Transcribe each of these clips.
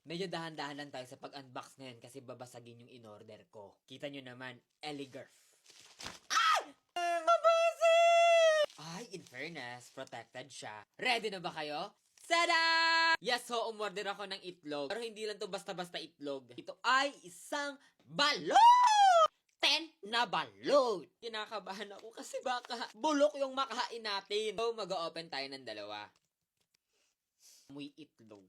Medyo dahan-dahan lang tayo sa pag-unbox ngayon kasi babasagin yung in-order ko. Kita nyo naman, Eligurf. Ay, in fairness, protected siya. Ready na ba kayo? Tada! Yes, so umorder ako ng itlog. Pero hindi lang to basta-basta itlog. Ito ay isang balot! 10 na balot! Kinakabahan ako kasi baka bulok yung makain natin. So, mag-open tayo ng dalawa. Amoy itlog.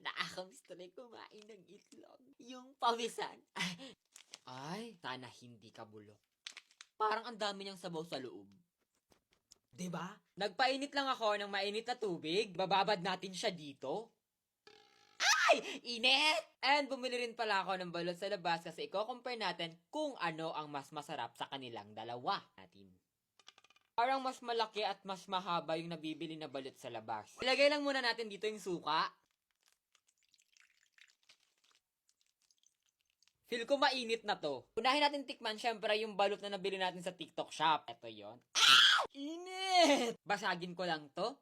Nakakamiss tuloy kumain ng itlog. Yung pawisan. Ay, sana hindi ka bulok. Parang ang dami niyang sabaw sa loob. 'Di ba? Nagpainit lang ako ng mainit na tubig. Bababad natin siya dito. Ay! Init! And bumili rin pala ako ng balot sa labas kasi i-compare natin kung ano ang mas masarap sa kanilang dalawa natin. Parang mas malaki at mas mahaba yung nabibili na balot sa labas. Ilagay lang muna natin dito yung suka. Feel ko mainit na to. Unahin natin tikman syempre yung balot na nabili natin sa TikTok shop. Ito yon. Ah! Init! Basagin ko lang to.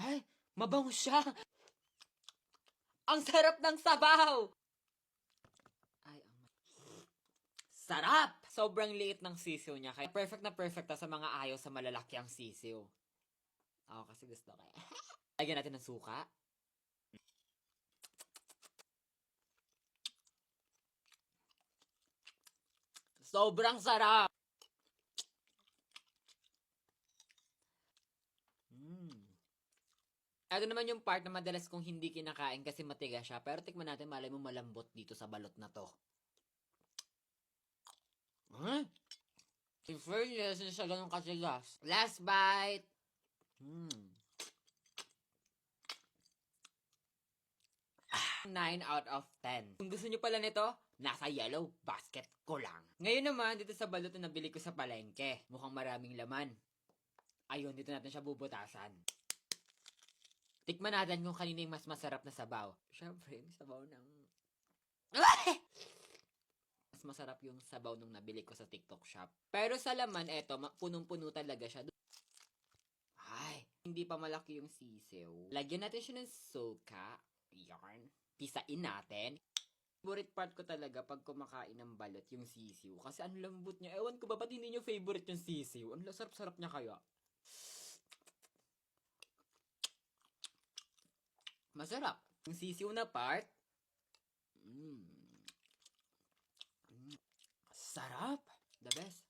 Ay, mabango siya. Ang sarap ng sabaw! Ay, sarap! Sobrang liit ng sisiw niya. Kaya perfect na perfect sa mga ayaw sa malalaki ang sisiw. Ako kasi gusto ko. Lagyan natin ng suka. Sobrang sarap! Ito naman yung part na madalas kong hindi kinakain kasi matigas siya. Pero tikman natin, malay mo malambot dito sa balot na to. Huh? In fairness, hindi siya ganun katigas. Last bite! 9 out of 10. Kung gusto nyo pala nito, nasa yellow basket ko lang. Ngayon naman, dito sa balot na nabili ko sa palengke. Mukhang maraming laman. Ayun, dito natin siya bubutasan. Tikman natin kung kanina yung mas masarap na sabaw. Siyempre, may sabaw ng... Mas masarap yung sabaw nung nabili ko sa TikTok shop. Pero sa laman, eto, punong-puno talaga siya. Ay, hindi pa malaki yung sisiw. Lagyan natin siya ng soka. Yarn. Pisain natin. Favorite part ko talaga pag kumakain ng balot yung sisiw. Kasi ang lambot niya. Ewan ko ba, ba't hindi nyo favorite yung sisiw? Ang sarap-sarap niya kaya. Masarap. Yung sisiw na part. Sarap. The best.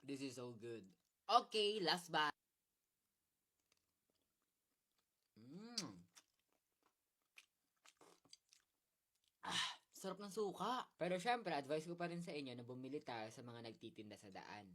This is so good. Okay, last bite. Sarap ng suka. Pero syempre, advice ko pa rin sa inyo na bumili tayo sa mga nagtitinda sa daan.